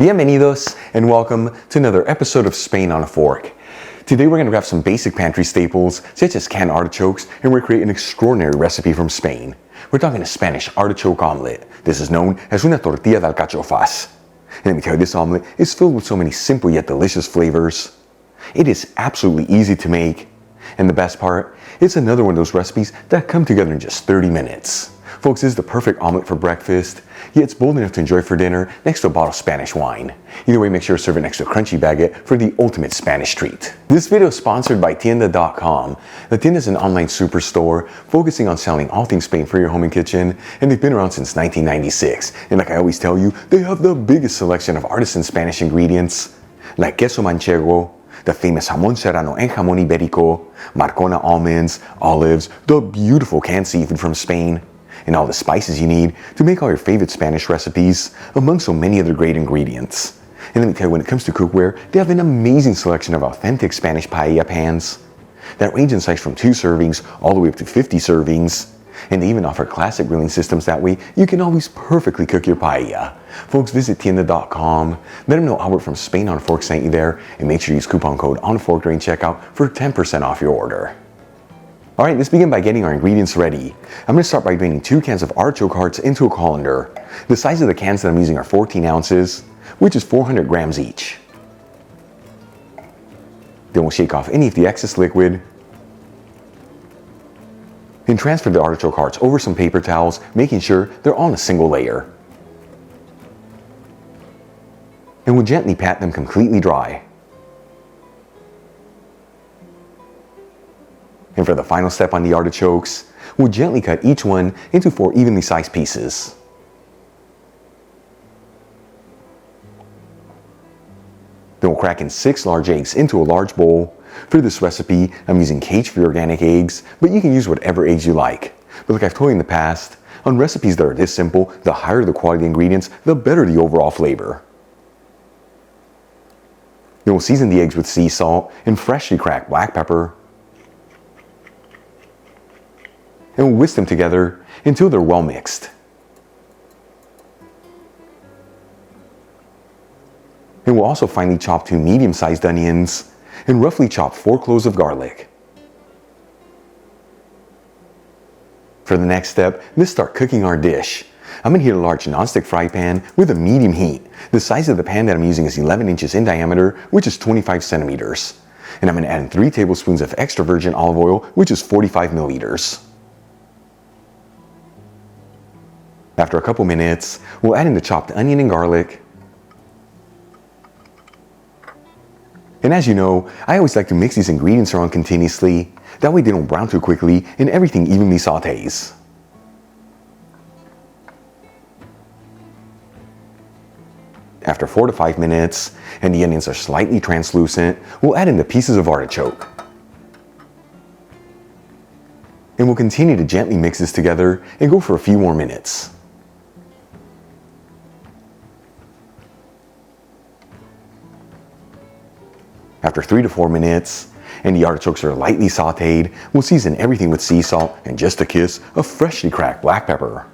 Bienvenidos and welcome to another episode of Spain on a Fork. Today we're going to grab some basic pantry staples such as canned artichokes and we're creating an extraordinary recipe from Spain. We're talking a Spanish artichoke omelette. This is known as una tortilla de alcachofas. And let me tell you, this omelette is filled with so many simple yet delicious flavors. It is absolutely easy to make. And the best part, it's another one of those recipes that come together in just 30 minutes. Folks, this is the perfect omelet for breakfast, yet it's bold enough to enjoy for dinner next to a bottle of Spanish wine. Either way, make sure to serve it next to a crunchy baguette for the ultimate Spanish treat. This video is sponsored by Tienda.com. The Tienda is an online superstore focusing on selling all things Spain for your home and kitchen, and they've been around since 1996. And like I always tell you, they have the biggest selection of artisan Spanish ingredients, like queso manchego, the famous jamón serrano and jamón ibérico, Marcona almonds, olives, the beautiful canned seafood from Spain, and all the spices you need to make all your favorite Spanish recipes, among so many other great ingredients. And let me tell you, when it comes to cookware, they have an amazing selection of authentic Spanish paella pans that range in size from 2 servings all the way up to 50 servings. And they even offer classic grilling systems, that way you can always perfectly cook your paella. Folks, visit Tienda.com, let them know Albert from Spain on a Fork sent you there, and make sure you use coupon code ONAFORK during checkout for 10% off your order. Alright, let's begin by getting our ingredients ready. I'm going to start by draining 2 cans of artichoke hearts into a colander. The size of the cans that I'm using are 14 ounces, which is 400 grams each. Then we'll shake off any of the excess liquid. Then transfer the artichoke hearts over some paper towels, making sure they're on a single layer. And we'll gently pat them completely dry. And for the final step on the artichokes, we'll gently cut each one into 4 evenly sized pieces. Then we'll crack in 6 large eggs into a large bowl. For this recipe, I'm using cage-free organic eggs, but you can use whatever eggs you like. But like I've told you in the past, on recipes that are this simple, the higher the quality ingredients, the better the overall flavor. Then we'll season the eggs with sea salt and freshly cracked black pepper. And we'll whisk them together until they're well mixed. And we'll also finely chop 2 medium-sized onions and roughly chop 4 cloves of garlic. For the next step, let's start cooking our dish. I'm going to heat a large nonstick fry pan with a medium heat. The size of the pan that I'm using is 11 inches in diameter, which is 25 centimeters. And I'm going to add in 3 tablespoons of extra virgin olive oil, which is 45 milliliters. After a couple minutes, we'll add in the chopped onion and garlic. And as you know, I always like to mix these ingredients around continuously. That way they don't brown too quickly and everything evenly sautés. After 4 to 5 minutes, and the onions are slightly translucent, we'll add in the pieces of artichoke. And we'll continue to gently mix this together and go for a few more minutes. After 3 to 4 minutes, and the artichokes are lightly sautéed, we'll season everything with sea salt and just a kiss of freshly cracked black pepper.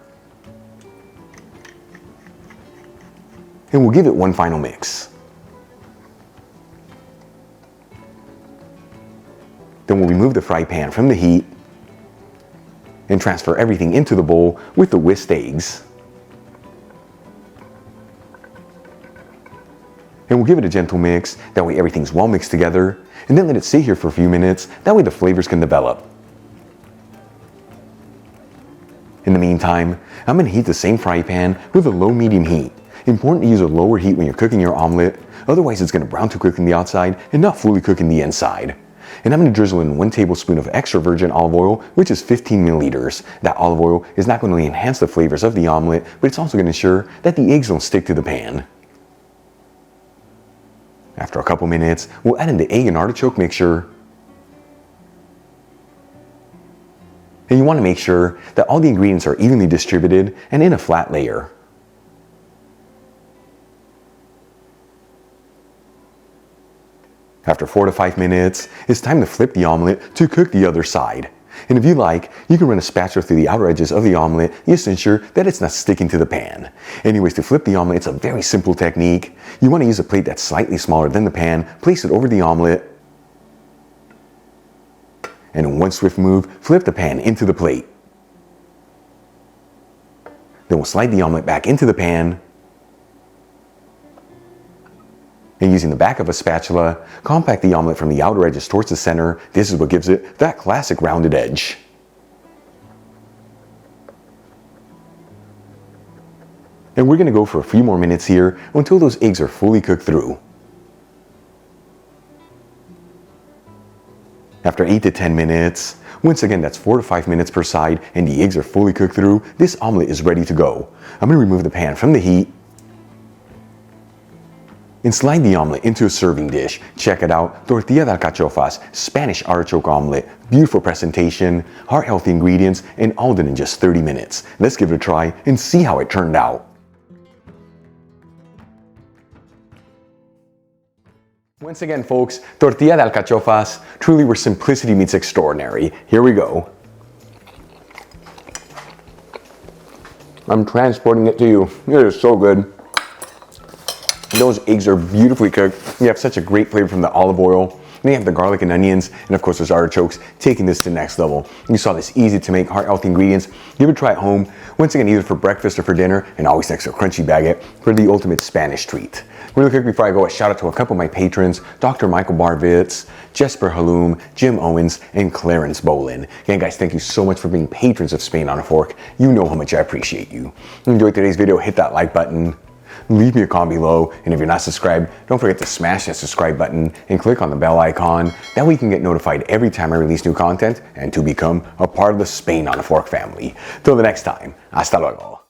And we'll give it one final mix. Then we'll remove the fry pan from the heat and transfer everything into the bowl with the whisked eggs. And we'll give it a gentle mix, that way everything's well mixed together, and then let it sit here for a few minutes, that way the flavors can develop. In the meantime, I'm going to heat the same fry pan with a low-medium heat. Important to use a lower heat when you're cooking your omelet, otherwise it's going to brown too quickly on the outside and not fully cook in the inside. And I'm going to drizzle in 1 tablespoon of extra virgin olive oil, which is 15 milliliters. That olive oil is not going to only enhance the flavors of the omelet, but it's also going to ensure that the eggs don't stick to the pan. After a couple minutes, we'll add in the egg and artichoke mixture. And you want to make sure that all the ingredients are evenly distributed and in a flat layer. After 4 to 5 minutes, it's time to flip the omelet to cook the other side. And if you like, you can run a spatula through the outer edges of the omelet just to ensure that it's not sticking to the pan. Anyways, to flip the omelet, it's a very simple technique. You want to use a plate that's slightly smaller than the pan, place it over the omelet, and in one swift move, flip the pan into the plate. Then we'll slide the omelet back into the pan, and using the back of a spatula, compact the omelet from the outer edges towards the center. This is what gives it that classic rounded edge. And we're going to go for a few more minutes here until those eggs are fully cooked through. After 8 to 10 minutes, once again that's 4 to 5 minutes per side, and the eggs are fully cooked through, this omelet is ready to go. I'm going to remove the pan from the heat and slide the omelet into a serving dish. Check it out, Tortilla de Alcachofas, Spanish artichoke omelet. Beautiful presentation, heart-healthy ingredients, and all done in just 30 minutes. Let's give it a try and see how it turned out. Once again, folks, Tortilla de Alcachofas, truly where simplicity meets extraordinary. Here we go. I'm transporting it to you. It is so good. Those eggs are beautifully cooked. You have such a great flavor from the olive oil. Then you have the garlic and onions, and of course those artichokes, taking this to the next level. You saw this easy to make, heart-healthy ingredients. Give it a try at home, once again either for breakfast or for dinner, and always next to a crunchy baguette for the ultimate Spanish treat. Really quick before I go, a shout out to a couple of my patrons, Dr. Michael Barvitz, Jesper Halloum, Jim Owens, and Clarence Bolin. Again guys, thank you so much for being patrons of Spain on a Fork. You know how much I appreciate you. If you enjoyed today's video, hit that like button. Leave me a comment below, and if you're not subscribed, don't forget to smash that subscribe button and click on the bell icon. That way you can get notified every time I release new content and to become a part of the Spain on a Fork family. Till the next time, hasta luego.